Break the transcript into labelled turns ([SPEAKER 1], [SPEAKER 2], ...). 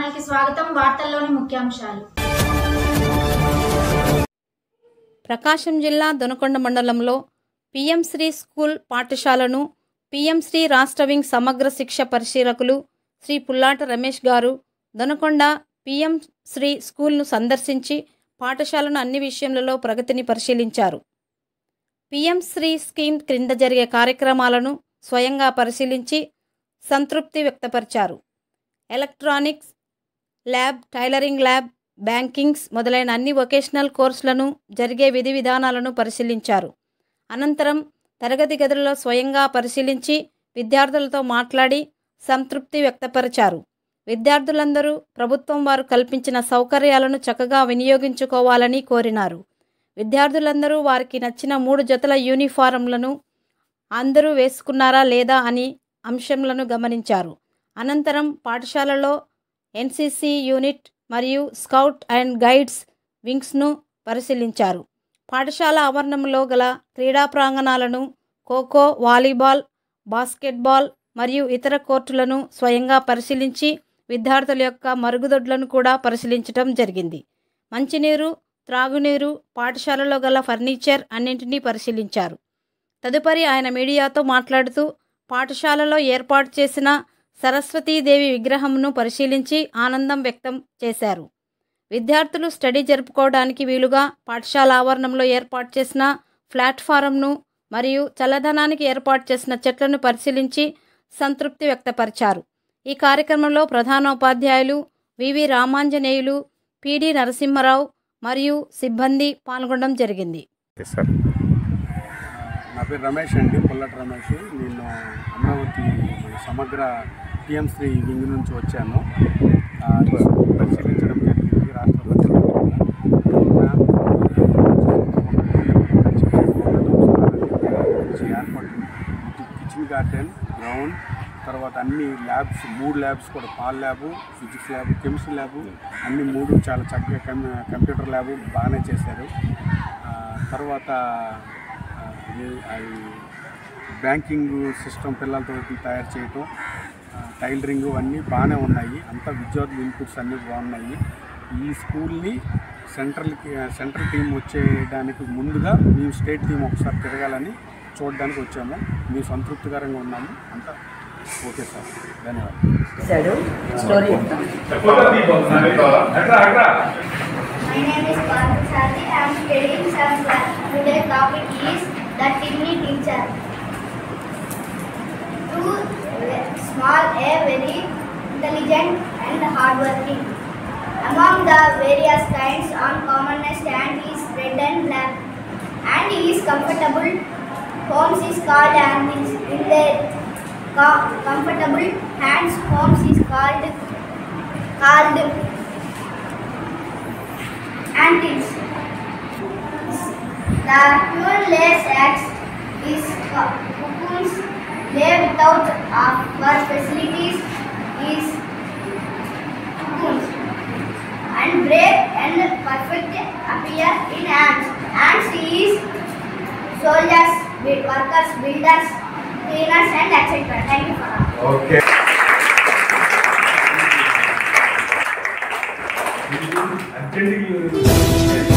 [SPEAKER 1] Channel కి స్వాగతం. వార్తల్లోని ముఖ్యాంశాలు.
[SPEAKER 2] ప్రకాశం జిల్లా దొనకొండ మండలంలో పీఎం శ్రీ స్కూల్ పాఠశాలను పీఎం శ్రీ రాష్ట్ర వింగ్ సమగ్ర శిక్ష పరిశీలకులు శ్రీ పుల్లాట రమేష్ గారు దొనకొండ పీఎం శ్రీ స్కూల్ను సందర్శించి పాఠశాలను అన్ని విషయాలలో ప్రగతిని పరిశీలించారు. పీఎం శ్రీ స్కీమ్ క్రింద జరిగే కార్యక్రమాలను స్వయంగా పరిశీలించి సంతృప్తి వ్యక్తపరిచారు. Electronics lab, tailoring lab, bankings మొదలైన అన్ని వొకేషనల్ కోర్సులను జరిగే విధి విధానాలను పరిశీలించారు. అనంతరం తరగతి గదులలో స్వయంగా పరిశీలించి విద్యార్థులతో మాట్లాడి సంతృప్తి వ్యక్తపరిచారు. విద్యార్థులందరూ ప్రభుత్వం వారు కల్పించిన సౌకర్యాలను చక్కగా వినియోగించుకోవాలని కోరినారు. విద్యార్థులందరూ వారికి నచ్చిన 3 జతల యూనిఫారంలను అందరూ వేసుకున్నారా లేదా అని అంశంలను గమనించారు. అనంతరం పాఠశాలలో ఎన్సీసీ యూనిట్ మరియు స్కౌట్ అండ్ గైడ్స్ వింగ్స్ను పరిశీలించారు. పాఠశాల ఆవరణంలో గల క్రీడా ప్రాంగణాలను, ఖోఖో, వాలీబాల్, బాస్కెట్బాల్ మరియు ఇతర కోర్టులను స్వయంగా పరిశీలించి విద్యార్థుల యొక్క మరుగుదొడ్లను కూడా పరిశీలించడం జరిగింది. మంచినీరు, త్రాగునీరు, పాఠశాలలో గల ఫర్నిచర్ అన్నింటినీ పరిశీలించారు. తదుపరి ఆయన మీడియాతో మాట్లాడుతూ పాఠశాలలో ఏర్పాటు చేసిన సరస్వతీదేవి విగ్రహంను పరిశీలించి ఆనందం వ్యక్తం చేశారు. విద్యార్థులు స్టడీ జరుపుకోవడానికి వీలుగా పాఠశాల ఆవరణంలో ఏర్పాటు చేసిన ప్లాట్ఫారంను మరియు చల్లదనానికి ఏర్పాటు చేసిన చెట్లను పరిశీలించి సంతృప్తి వ్యక్తపరిచారు. ఈ కార్యక్రమంలో ప్రధానోపాధ్యాయులు వివి రామాంజనేయులు, పిడి నరసింహారావు మరియు సిబ్బంది పాల్గొనడం జరిగింది.
[SPEAKER 3] నా పేరు రమేష్ అండి, పుల్లటి రమేష్. నేను అమరావతి సమగ్ర టీఎం శ్రీ వింగ్ నుంచి వచ్చాను. పరిశీలించడం జరిగింది. రాష్ట్ర ఏర్పాటు కిచెన్ గార్డెన్, గ్రౌండ్, తర్వాత అన్ని ల్యాబ్స్, 3 ల్యాబ్స్ కూడా, పాల్ lab, physics lab, chemistry lab అన్ని 3 చాలా చక్కగా, కంప్యూటర్ ల్యాబు బాగానే చేశారు. తర్వాత బ్యాంకింగ్ సిస్టమ్ పిల్లలతో తయారు చేయటం, టైలరింగ్ అన్నీ బాగానే ఉన్నాయి. అంతా విద్యార్థుల ఇన్పుట్స్ అన్నీ బాగున్నాయి. ఈ స్కూల్ని సెంట్రల్ టీం వచ్చేయడానికి ముందుగా మేము స్టేట్ టీం ఒకసారి తిరగాలని చూడడానికి వచ్చాము. మేము సంతృప్తికరంగా ఉన్నాము. అంతా ఓకే సార్, ధన్యవాదాలు.
[SPEAKER 4] My name is Parthasarthi. I am studying 7th class. Today's topic is the Timmy teacher. Two small A, very intelligent and hardworking. Among the various kinds on commonest and is red and black, and he is comfortable. Homes is called anvils. In their comfortable hands, homes is called anvils. The human lays eggs is cocoons lay without our facilities is cocoons, and break and perfect appear in ants. Ants is soldiers, workers, builders, cleaners and etc. Thank you for that.
[SPEAKER 5] Okay. Attending